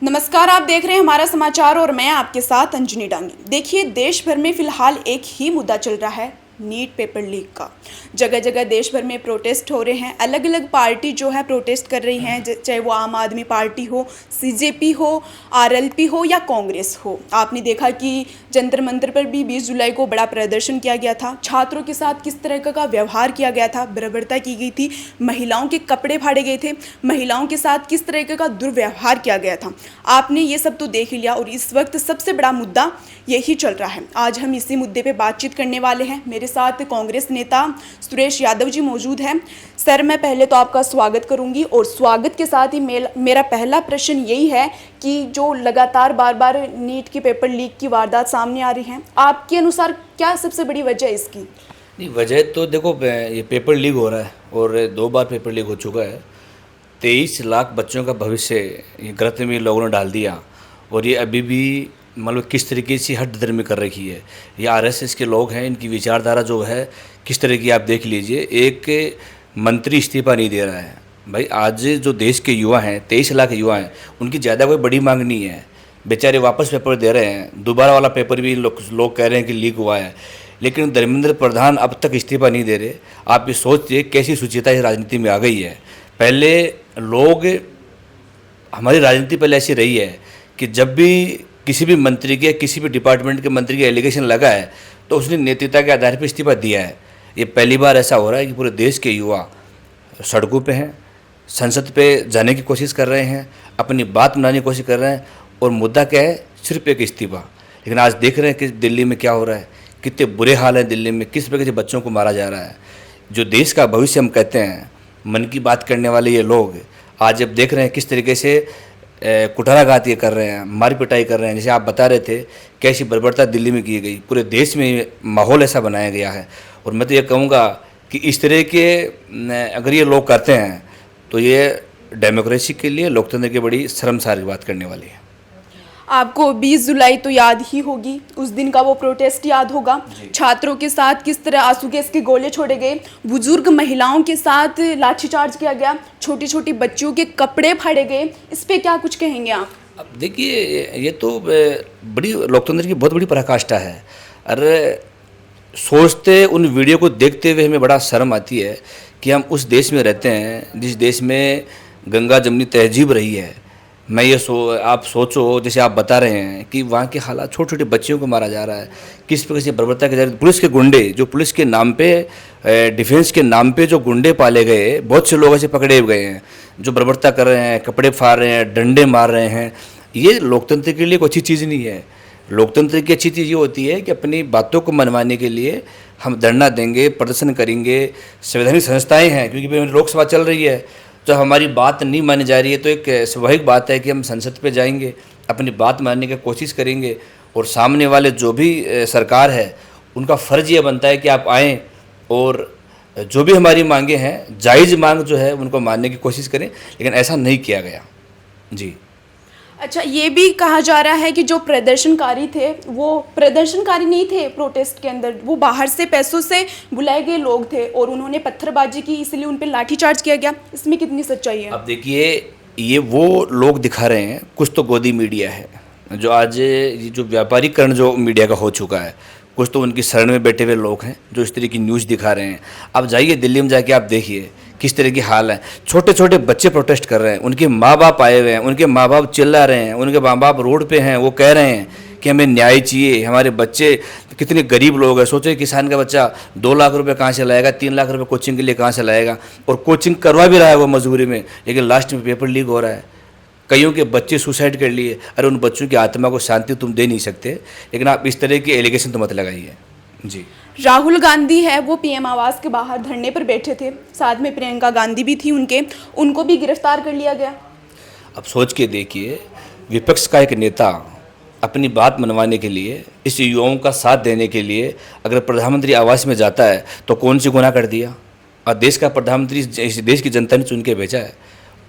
नमस्कार, आप देख रहे हैं हमारा समाचार और मैं आपके साथ अंजनी डांगी। देखिए, देश भर में फिलहाल एक ही मुद्दा चल रहा है, नीट पेपर लीक का। जगह जगह देश भर में प्रोटेस्ट हो रहे हैं। अलग अलग पार्टी जो है प्रोटेस्ट कर रही हैं, चाहे वो आम आदमी पार्टी हो, सीजेपी हो, आरएलपी हो या कांग्रेस हो। आपने देखा कि जंतर मंतर पर भी 20 जुलाई को बड़ा प्रदर्शन किया गया था। छात्रों के साथ किस तरह का व्यवहार किया गया था, बर्बरता की गई थी, महिलाओं के कपड़े फाड़े गए थे, महिलाओं के साथ किस तरह का दुर्व्यवहार किया गया था। आपने ये सब तो देख ही लिया और इस वक्त सबसे बड़ा मुद्दा यही चल रहा है। आज हम इसी मुद्दे पे बातचीत करने वाले हैं। मेरे साथ कांग्रेस नेता सुरेश यादव जी मौजूद हैं। सर, मैं पहले तो आपका स्वागत करूंगी और स्वागत के साथ ही मेरा पहला प्रश्न यही है कि जो लगातार बार बार नीट की पेपर लीक की वारदात सामने आ रही हैं, आपके अनुसार क्या सबसे बड़ी वजह है इसकी? नहीं, वजह तो देखो, ये पेपर लीक हो रहा है और 2 बार पेपर लीक हो चुका है। 23 लाख बच्चों का भविष्य ये गलत में लोगों ने डाल दिया और ये अभी भी मतलब किस तरीके से हठधर्मी कर रखी है। ये आरएसएस के लोग हैं, इनकी विचारधारा जो है किस तरह की आप देख लीजिए। एक मंत्री इस्तीफा नहीं दे रहा है। भाई, आज जो देश के युवा हैं, 23 लाख युवा हैं, उनकी ज़्यादा कोई बड़ी मांग नहीं है। बेचारे वापस पेपर दे रहे हैं। दोबारा वाला पेपर भी लोग कह रहे हैं कि लीक हुआ है, लेकिन धर्मेंद्र प्रधान अब तक इस्तीफा नहीं दे रहे। आप ये सोचिए कैसी सुचिता इस राजनीति में आ गई है। पहले लोग, हमारी राजनीति पहले ऐसी रही है कि जब भी किसी भी मंत्री के, किसी भी डिपार्टमेंट के मंत्री के एलिगेशन लगा है तो उसने नेतृत्व के आधार पर इस्तीफा दिया है। ये पहली बार ऐसा हो रहा है कि पूरे देश के युवा सड़कों पे हैं, संसद पे जाने की कोशिश कर रहे हैं, अपनी बात मनाने की कोशिश कर रहे हैं और मुद्दा क्या है? सिर्फ एक इस्तीफा। लेकिन आज देख रहे हैं कि दिल्ली में क्या हो रहा है, कितने बुरे हाल हैं दिल्ली में, किस प्रकार से बच्चों को मारा जा रहा है। जो देश का भविष्य हम कहते हैं, मन की बात करने वाले ये लोग आज जब देख रहे हैं किस तरीके से कुठाराघात ये कर रहे हैं, मार पिटाई कर रहे हैं। जैसे आप बता रहे थे कैसी बर्बरता दिल्ली में की गई, पूरे देश में माहौल ऐसा बनाया गया है। और मैं तो ये कहूँगा कि इस तरह के अगर ये लोग करते हैं तो ये डेमोक्रेसी के लिए, लोकतंत्र की बड़ी शर्मसार की बात करने वाली है। आपको 20 जुलाई तो याद ही होगी, उस दिन का वो प्रोटेस्ट याद होगा। छात्रों के साथ किस तरह आंसू गैस के गोले छोड़े गए, बुजुर्ग महिलाओं के साथ लाठीचार्ज किया गया, छोटी छोटी बच्चियों के कपड़े फाड़े गए। इस पे क्या कुछ कहेंगे आप? अब देखिए, ये तो बड़ी लोकतंत्र की बहुत बड़ी पराकाष्ठा है। अरे, सोचते उन वीडियो को देखते हुए हमें बड़ा शर्म आती है कि हम उस देश में रहते हैं जिस देश में गंगा जमनी तहजीब रही है। आप सोचो, जैसे आप बता रहे हैं कि वहाँ के हालात, छोटे छोटे बच्चियों को मारा जा रहा है, किस प्रकार से बर्बरता के जरिए पुलिस के गुंडे, जो पुलिस के नाम पे, डिफेंस के नाम पे जो गुंडे पाले गए, बहुत से लोग ऐसे पकड़े गए हैं जो बर्बरता कर रहे हैं, कपड़े फाड़ रहे हैं, डंडे मार रहे हैं। ये लोकतंत्र के लिए कोई अच्छी चीज़ नहीं है। लोकतंत्र की अच्छी चीज़ ये होती है कि अपनी बातों को मनवाने के लिए हम धरना देंगे, प्रदर्शन करेंगे। संवैधानिक संस्थाएँ हैं, क्योंकि लोकसभा चल रही है, तो हमारी बात नहीं मानी जा रही है तो एक स्वाभाविक बात है कि हम संसद पे जाएंगे, अपनी बात मानने की कोशिश करेंगे। और सामने वाले जो भी सरकार है, उनका फ़र्ज़ ये बनता है कि आप आएँ और जो भी हमारी मांगे हैं, जायज़ मांग जो है उनको मानने की कोशिश करें। लेकिन ऐसा नहीं किया गया। जी। अच्छा, ये भी कहा जा रहा है कि जो प्रदर्शनकारी थे वो प्रदर्शनकारी नहीं थे प्रोटेस्ट के अंदर, वो बाहर से पैसों से बुलाए गए लोग थे और उन्होंने पत्थरबाजी की, इसलिए उन पर लाठीचार्ज किया गया। इसमें कितनी सच्चाई है? अब देखिए, ये वो लोग दिखा रहे हैं, कुछ तो गोदी मीडिया है जो आज ये जो व्यापारीकरण जो मीडिया का हो चुका है, कुछ तो उनकी शरण में बैठे हुए लोग हैं जो इस तरह की न्यूज़ दिखा रहे हैं। अब जाइए दिल्ली में जाके आप देखिए किस तरह की हाल है। छोटे छोटे बच्चे प्रोटेस्ट कर रहे हैं, उनके माँ बाप आए हुए हैं, उनके माँ बाप चिल्ला रहे हैं, उनके माँ बाप रोड पे हैं, वो कह रहे हैं कि हमें न्याय चाहिए। हमारे बच्चे कितने गरीब लोग हैं। सोचो, किसान का बच्चा 2 लाख रुपए कहाँ से लाएगा, 3 लाख रुपए कोचिंग के लिए कहाँ से लाएगा, और कोचिंग करवा भी रहा है वो मजबूरी में, लेकिन लास्ट में पेपर लीक हो रहा है। कईयों के बच्चे सुसाइड कर लिए। अरे, उन बच्चों की आत्मा को शांति तुम दे नहीं सकते, लेकिन आप इस तरह के एलिगेशन तो मत लगाइए। जी। राहुल गांधी है, वो पीएम आवास के बाहर धरने पर बैठे थे, साथ में प्रियंका गांधी भी थी उनको भी गिरफ्तार कर लिया गया। अब सोच के देखिए, विपक्ष का एक नेता अपनी बात मनवाने के लिए, इस युवाओं का साथ देने के लिए अगर प्रधानमंत्री आवास में जाता है तो कौन सी गुनाह कर दिया? और देश का प्रधानमंत्री इस देश की जनता ने चुन के भेजा है,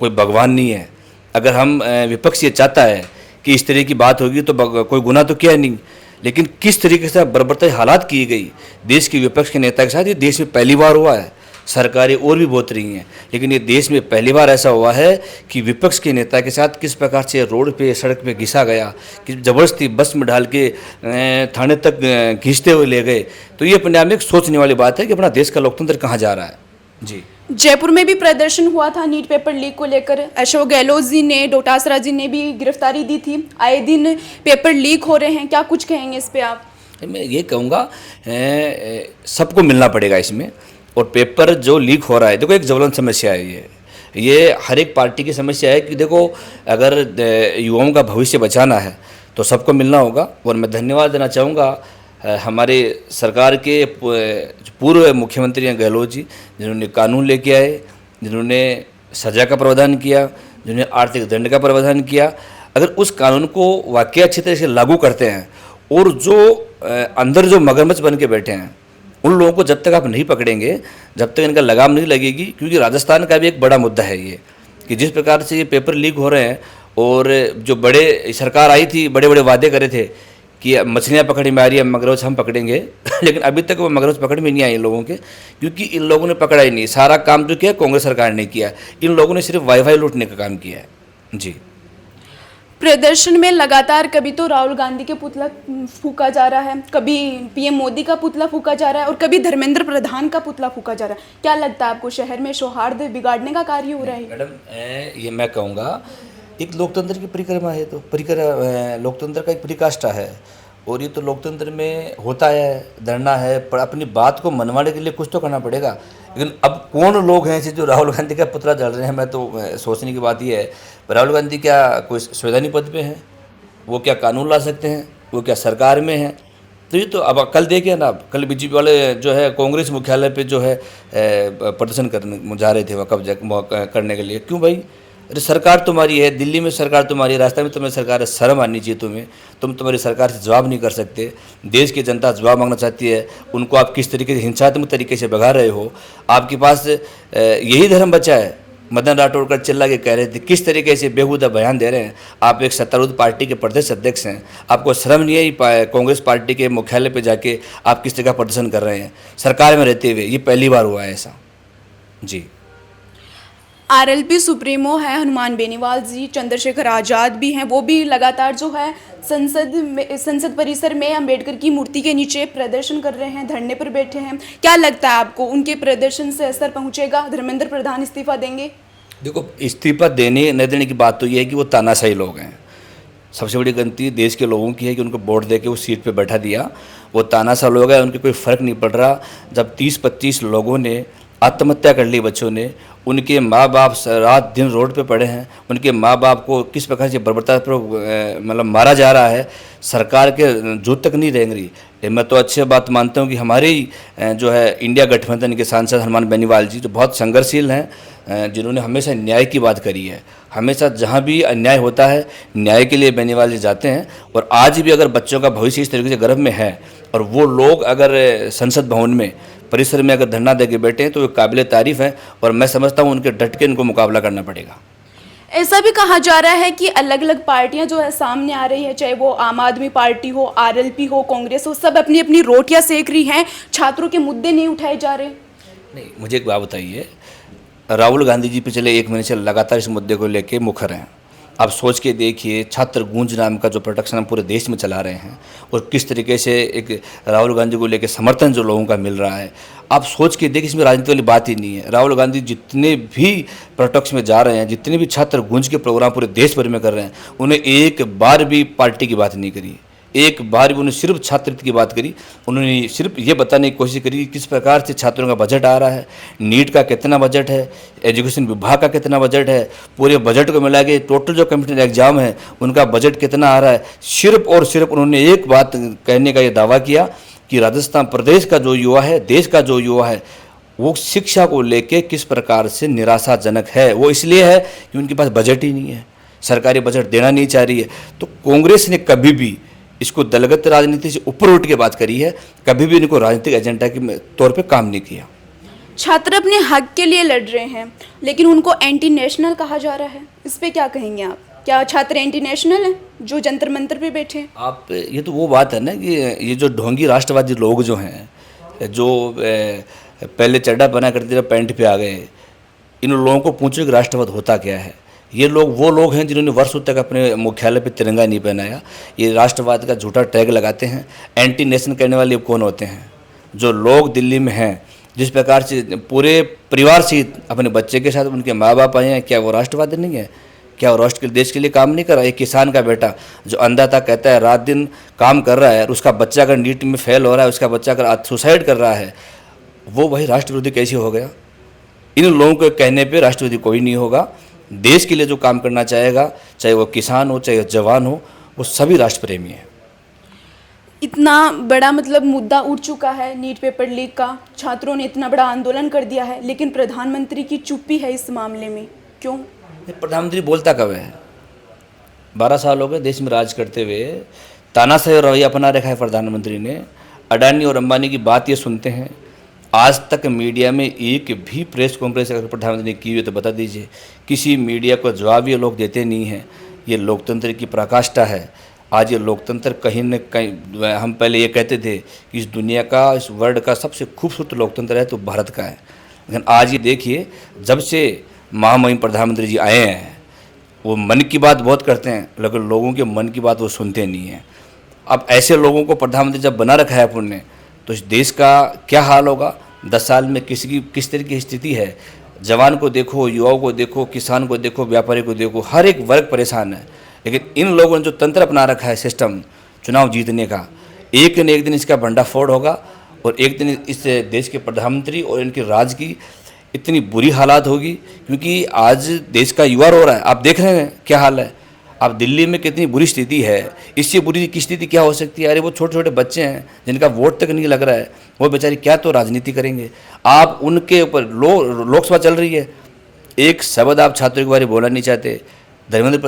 कोई भगवान नहीं है। अगर हम विपक्ष ये चाहता है कि इस तरह की बात होगी तो कोई गुनाह तो किया नहीं, लेकिन किस तरीके से बर्बरता हालात की गई देश के विपक्ष के नेता के साथ, ये देश में पहली बार हुआ है। सरकारें और भी बहुत रही हैं, लेकिन ये देश में पहली बार ऐसा हुआ है कि विपक्ष के नेता के साथ किस प्रकार से रोड पे सड़क पे घिसा गया, कि ज़बरदस्ती बस में डाल के थाने तक खींचते हुए ले गए। तो ये अपने आप में एक सोचने वाली बात है कि अपना देश का लोकतंत्र कहाँ जा रहा है। जी, जयपुर में भी प्रदर्शन हुआ था नीट पेपर लीक को लेकर। अशोक गहलोत जी ने, डोटासरा जी ने भी गिरफ्तारी दी थी। आए दिन पेपर लीक हो रहे हैं, क्या कुछ कहेंगे इस पे आप? मैं ये कहूँगा सबको मिलना पड़ेगा इसमें। और पेपर जो लीक हो रहा है, देखो एक ज्वलंत समस्या है ये हर एक पार्टी की समस्या है कि देखो अगर युवाओं का भविष्य बचाना है तो सबको मिलना होगा। और मैं धन्यवाद देना चाहूँगा हमारे सरकार के पूर्व मुख्यमंत्री हैं गहलोत जी, जिन्होंने कानून लेके आए, जिन्होंने सज़ा का प्रावधान किया, जिन्होंने आर्थिक दंड का प्रावधान किया। अगर उस कानून को वाकई अच्छी तरह से लागू करते हैं और जो अंदर जो मगरमच्छ बन के बैठे हैं उन लोगों को जब तक आप नहीं पकड़ेंगे, जब तक इनका लगाम नहीं लगेगी, क्योंकि राजस्थान का भी एक बड़ा मुद्दा है ये कि जिस प्रकार से ये पेपर लीक हो रहे हैं और जो बड़े सरकार आई थी, बड़े बड़े वादे करे थे कि मछलियाँ पकड़ी में आ रही है, मगरमच्छ हम पकड़ेंगे लेकिन अभी तक वो मगरमच्छ पकड़ में नहीं आई इन लोगों के, क्योंकि इन लोगों ने पकड़ा ही नहीं। सारा काम जो किया कांग्रेस सरकार ने किया, इन लोगों ने सिर्फ वाई लूटने का काम किया है। जी, प्रदर्शन में लगातार कभी तो राहुल गांधी के पुतला फूका जा रहा है, कभी पीएम मोदी का पुतला फूका जा रहा है और कभी धर्मेंद्र प्रधान का पुतला फूका जा रहा है। क्या लगता है आपको, शहर में सौहार्द बिगाड़ने का कार्य हो रहा है? मैडम ये मैं कहूँगा एक लोकतंत्र की परिक्रमा है, तो लोकतंत्र का एक परिकाष्ठा है और ये तो लोकतंत्र में होता है, धरना है, पर अपनी बात को मनवाने के लिए कुछ तो करना पड़ेगा। लेकिन अब कौन लोग हैं जो राहुल गांधी का पुतला जल रहे हैं, मैं तो सोचने की बात ये है, राहुल गांधी क्या कोई संवैधानिक पद पे हैं? वो क्या कानून ला सकते हैं? वो क्या सरकार में हैं? तो ये तो अब कल देखिए ना, कल बीजेपी वाले जो है कांग्रेस मुख्यालय पे जो है प्रदर्शन करने जा रहे थे, वह कब्जा करने के लिए। क्यों भाई? अरे सरकार तुम्हारी है, दिल्ली में सरकार तुम्हारी है, राजस्थान में तुम्हारी सरकार है, शर्म आनी चाहिए तुम्हें। तुम तुम्हारी सरकार से जवाब नहीं कर सकते। देश की जनता जवाब मांगना चाहती है, उनको आप किस तरीके से हिंसात्मक तरीके से भगा रहे हो। आपके पास यही धर्म बचा है। मदन राठौड़ का चिल्ला के कह रहे थे किस तरीके से बेहुदा बयान दे रहे हैं। आप एक सत्तारूढ़ पार्टी के प्रदेश अध्यक्ष हैं, आपको शर्म नहीं है कांग्रेस पार्टी के मुख्यालय पे जाके आप किस तरह का प्रदर्शन कर रहे हैं सरकार में रहते हुए? ये पहली बार हुआ है ऐसा। जी, आरएलपी सुप्रीमो है हनुमान बेनीवाल जी, चंद्रशेखर आज़ाद भी हैं, वो भी लगातार जो है संसद परिसर में अंबेडकर की मूर्ति के नीचे प्रदर्शन कर रहे हैं, धरने पर बैठे हैं। क्या लगता है आपको, उनके प्रदर्शन से असर पहुंचेगा? धर्मेंद्र प्रधान इस्तीफा देंगे? देखो इस्तीफा देने न देने की बात तो ये है कि वो तानाशाही लोग हैं। सबसे बड़ी गलती देश के लोगों की है कि उनको वोट दे के उस सीट पे बैठा दिया। वो तानाशाह लोग हैं, उनके कोई फ़र्क नहीं पड़ रहा। जब 30-25 लोगों ने आत्महत्या कर ली, बच्चों ने, उनके माँ बाप रात दिन रोड पे पड़े हैं, उनके माँ बाप को किस प्रकार से बर्बरतापूर्वक मतलब मारा जा रहा है, सरकार के जूत तक नहीं रेंग रही। मैं तो अच्छी बात मानता हूँ कि हमारे ही जो है इंडिया गठबंधन के सांसद हनुमान बेनीवाल जी जो बहुत संघर्षशील हैं, जिन्होंने हमेशा न्याय की बात करी है। हमेशा जहाँ भी अन्याय होता है न्याय के लिए बेनीवाल जी जाते हैं। और आज भी अगर बच्चों का भविष्य इस तरीके से गर्भ में है और वो लोग अगर संसद भवन में परिसर में अगर धरना दे के बैठे हैं तो ये काबिल तारीफ है। और मैं समझता हूँ उनके डट के इनको मुकाबला करना पड़ेगा। ऐसा भी कहा जा रहा है कि अलग अलग पार्टियां जो है सामने आ रही है, चाहे वो आम आदमी पार्टी हो, आरएलपी हो, कांग्रेस हो, सब अपनी अपनी रोटियां सेक रही हैं, छात्रों के मुद्दे नहीं उठाए जा रहे। नहीं, मुझे एक बात बताइए, राहुल गांधी जी पिछले 1 महीने से लगातार इस मुद्दे को लेके मुखर हैं। आप सोच के देखिए, छात्र गूंज नाम का जो प्रोटेक्शन हम पूरे देश में चला रहे हैं और किस तरीके से एक राहुल गांधी को लेके समर्थन जो लोगों का मिल रहा है, आप सोच के देखिए, इसमें राजनीति वाली बात ही नहीं है। राहुल गांधी जितने भी प्रोटेक्शन में जा रहे हैं, जितने भी छात्र गूंज के प्रोग्राम पूरे देश भर में कर रहे हैं, उन्हें एक बार भी पार्टी की बात नहीं करी, एक बार भी उन्होंने सिर्फ छात्रवृत्ति की बात करी। उन्होंने सिर्फ ये बताने की कोशिश करी कि किस प्रकार से छात्रों का बजट आ रहा है, नीट का कितना बजट है, एजुकेशन विभाग का कितना बजट है, पूरे बजट को मिला के टोटल जो कॉम्पिटिटिव एग्जाम है उनका बजट कितना आ रहा है। सिर्फ और सिर्फ उन्होंने एक बात कहने का ये दावा किया कि राजस्थान प्रदेश का जो युवा है, देश का जो युवा है, वो शिक्षा को लेके किस प्रकार से निराशाजनक है। वो इसलिए है कि उनके पास बजट ही नहीं है, सरकारी बजट देना नहीं चाह रही है। तो कांग्रेस ने कभी भी इसको दलगत राजनीति से ऊपर उठ के बात करी है, कभी भी इनको राजनीतिक एजेंडा के तौर पे काम नहीं किया। छात्र अपने हक के लिए लड़ रहे हैं लेकिन उनको एंटी नेशनल कहा जा रहा है, इस पे क्या कहेंगे आप? क्या छात्र एंटी नेशनल हैं जो जंतर मंतर पे बैठे हैं? आप ये तो वो बात है ना कि ये जो ढोंगी राष्ट्रवादी लोग जो हैं, जो पहले चड्डा पहना करते थे, पैंट पे आ गए। इन लोगों को पूछो कि राष्ट्रवाद होता क्या है। ये लोग वो लोग हैं जिन्होंने वर्षों तक अपने मुख्यालय पे तिरंगा नहीं पहनाया। ये राष्ट्रवाद का झूठा टैग लगाते हैं। एंटी नेशन करने वाले कौन होते हैं? जो लोग दिल्ली में हैं, जिस प्रकार से पूरे परिवार से अपने बच्चे के साथ उनके माँ बाप आए हैं, क्या वो राष्ट्रवादी नहीं है? क्या वो राष्ट्र के देश के लिए काम नहीं कर रहा? एक किसान का बेटा जो अंधाता कहता है, रात दिन काम कर रहा है, और उसका बच्चा अगर नीट में फेल हो रहा है, उसका बच्चा अगर सुसाइड कर रहा है, वो वही राष्ट्र विरोधी कैसे हो गया? इन लोगों के कहने पे राष्ट्रवादी कोई नहीं होगा। देश के लिए जो काम करना चाहेगा, चाहे वो किसान हो, चाहे जवान हो, वो सभी राष्ट्र प्रेमी हैं। इतना बड़ा मतलब मुद्दा उठ चुका है नीट पेपर लीक का, छात्रों ने इतना बड़ा आंदोलन कर दिया है, लेकिन प्रधानमंत्री की चुप्पी है इस मामले में, क्यों? प्रधानमंत्री बोलता कब है? 12 साल हो गए देश में राज करते हुए, तानाशाही रवैया अपना रखा है प्रधानमंत्री ने। अडानी और अंबानी की बात ये सुनते हैं। आज तक मीडिया में एक भी प्रेस कॉन्फ्रेंस अगर प्रधानमंत्री ने की हुई तो बता दीजिए। किसी मीडिया को जवाब ये लोग देते नहीं हैं। ये लोकतंत्र की पराकाष्ठा है। आज ये लोकतंत्र कहीं न कहीं, हम पहले ये कहते थे कि इस दुनिया का, इस वर्ल्ड का सबसे खूबसूरत लोकतंत्र है तो भारत का है। लेकिन आज ये देखिए, जब से महामहिम प्रधानमंत्री जी आए हैं, वो मन की बात बहुत करते हैं, लेकिन लोगों के मन की बात वो सुनते नहीं हैं। अब ऐसे लोगों को प्रधानमंत्री जब बना रखा है अपन ने, तो इस देश का क्या हाल होगा? 10 साल में किस तरह की स्थिति है? जवान को देखो, युवाओं को देखो, किसान को देखो, व्यापारी को देखो, हर एक वर्ग परेशान है। लेकिन इन लोगों ने जो तंत्र अपना रखा है, सिस्टम चुनाव जीतने का, एक न एक दिन इसका भंडाफोड़ होगा, और एक दिन इस देश के प्रधानमंत्री और इनके राज की इतनी बुरी हालात होगी। क्योंकि आज देश का युवा रो रहा है, आप देख रहे हैं क्या हाल है। आप दिल्ली में कितनी बुरी स्थिति है, इससे बुरी की स्थिति क्या हो सकती है? अरे वो छोटे छोटे बच्चे हैं जिनका वोट तक नहीं लग रहा है, वो बेचारे क्या तो राजनीति करेंगे। आप उनके ऊपर लोकसभा चल रही है, एक शब्द आप छात्रों के बारे में बोलना नहीं चाहते। धर्मेंद्र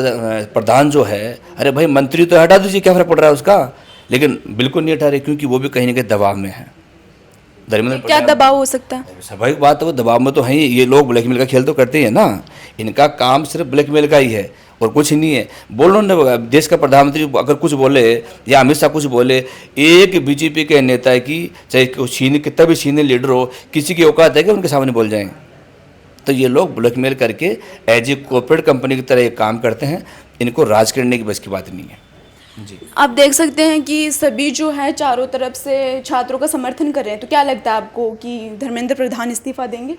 प्रधान जो है, अरे भाई मंत्री तो हटा दीजिए, क्या फर्क पड़ रहा है उसका? लेकिन बिल्कुल नहीं हटा रहे, क्योंकि वो भी कहीं ना कहीं दबाव में है। धर्मेंद्र क्या दबाव हो सकता है? स्वाभाविक बात है, वो दबाव में तो है ही। ये लोग ब्लैकमेल का खेल तो करते ही है ना। इनका काम सिर्फ ब्लैकमेल का ही है और कुछ नहीं है। बोलो ना, देश का प्रधानमंत्री अगर कुछ बोले या अमित शाह कुछ बोले, एक बीजेपी के नेता की, चाहे कितना भी सीनियर लीडर हो, किसी की औकात है कि उनके सामने बोल जाएं? तो ये लोग ब्लैकमेल करके एज ए कॉर्पोरेट कंपनी की तरह ये काम करते हैं। इनको राज करने की बस की बात नहीं है जी। आप देख सकते हैं कि सभी जो है चारों तरफ से छात्रों का समर्थन कर रहे हैं, तो क्या लगता है आपको कि धर्मेंद्र प्रधान इस्तीफा देंगे?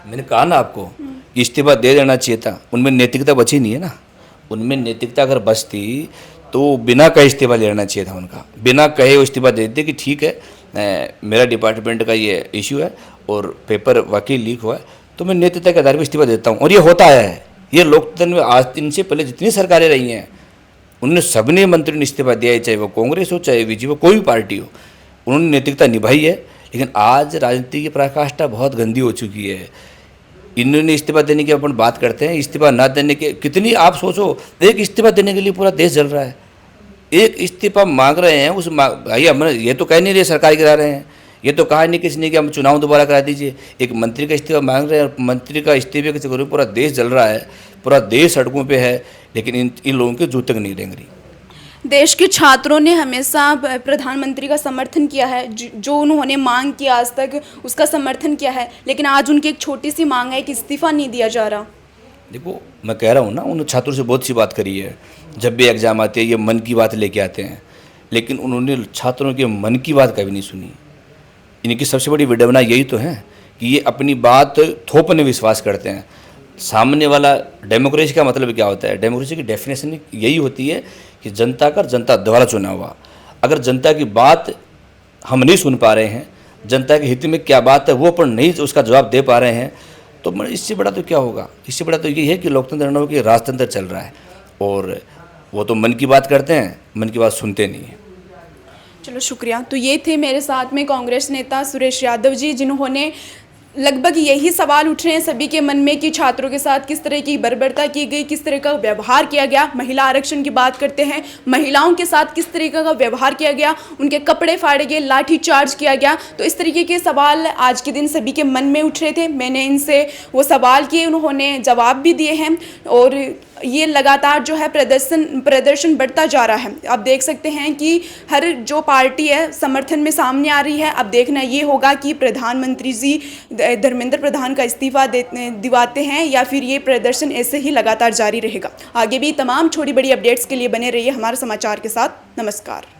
मैंने कहा ना आपको, इस्तीफा दे देना चाहिए था। उनमें नैतिकता बची नहीं है ना। उनमें नैतिकता अगर बचती तो बिना कहे इस्तीफा लेना चाहिए था उनका। बिना कहे वो इस्तीफा दे देते कि ठीक है, मेरा डिपार्टमेंट का ये इशू है और पेपर वाकई लीक हुआ है, तो मैं नैतिकता के आधार पर इस्तीफा देता हूँ। और ये होता है। ये लोकतंत्र में आज इनसे पहले जितनी सरकारें रही हैं, उन्होंने सबने मंत्री ने इस्तीफा दिया है, चाहे वो कांग्रेस हो, चाहे बीजेपी हो, कोई भी पार्टी हो, उन्होंने नैतिकता निभाई है। लेकिन आज राजनीति की पराकाष्ठा बहुत गंदी हो चुकी है। इन्होंने इस्तीफा देने की अपन बात करते हैं, इस्तीफा ना देने के कितनी, आप सोचो, एक इस्तीफा देने के लिए पूरा देश जल रहा है। एक इस्तीफा मांग रहे हैं, भाई हम ये तो कह नहीं रहे सरकार गिरा रहे हैं, ये तो कहा नहीं किसी ने कि हम चुनाव दोबारा करा दीजिए। एक मंत्री का इस्तीफा मांग रहे हैं, मंत्री का इस्तीफे के चक्कर में पूरा देश जल रहा है, पूरा देश सड़कों पे है। लेकिन इन लोगों के जूते तक नहीं रेंग रही। देश के छात्रों ने हमेशा प्रधानमंत्री का समर्थन किया है, जो उन्होंने मांग की आज तक उसका समर्थन किया है, लेकिन आज उनकी एक छोटी सी मांग है कि इस्तीफा नहीं दिया जा रहा। देखो, मैं कह रहा हूँ ना, उन छात्रों से बहुत सी बात करी है। जब भी एग्ज़ाम आते हैं ये मन की बात लेके आते हैं, लेकिन उन्होंने छात्रों के मन की बात कभी नहीं सुनी। इनकी सबसे बड़ी विडंबना यही तो है कि ये अपनी बात थोपने विश्वास करते हैं। सामने वाला, डेमोक्रेसी का मतलब क्या होता है? डेमोक्रेसी की डेफिनेशन यही होती है कि जनता का जनता द्वारा चुना हुआ। अगर जनता की बात हम नहीं सुन पा रहे हैं, जनता के हित में क्या बात है वो अपन नहीं उसका जवाब दे पा रहे हैं, तो इससे बड़ा तो क्या होगा? इससे बड़ा तो ये है कि लोकतंत्र न हो कि राजतंत्र चल रहा है। और वो तो मन की बात करते हैं, मन की बात सुनते नहीं हैं। चलो शुक्रिया। तो ये थे मेरे साथ में कांग्रेस नेता सुरेश यादव जी, जिन्होंने लगभग यही सवाल उठ रहे हैं सभी के मन में कि छात्रों के साथ किस तरह की बर्बरता की गई, किस तरह का व्यवहार किया गया। महिला आरक्षण की बात करते हैं, महिलाओं के साथ किस तरीके का व्यवहार किया गया, उनके कपड़े फाड़े गए, लाठी चार्ज किया गया। तो इस तरीके के सवाल आज के दिन सभी के मन में उठ रहे थे। मैंने इनसे वो सवाल किए, उन्होंने जवाब भी दिए हैं। और ये लगातार जो है प्रदर्शन बढ़ता जा रहा है। आप देख सकते हैं कि हर जो पार्टी है समर्थन में सामने आ रही है। अब देखना ये होगा कि प्रधानमंत्री जी धर्मेंद्र प्रधान का इस्तीफा दिवाते हैं या फिर ये प्रदर्शन ऐसे ही लगातार जारी रहेगा। आगे भी तमाम छोटी बड़ी अपडेट्स के लिए बने रहिए हमारे समाचार के साथ। नमस्कार।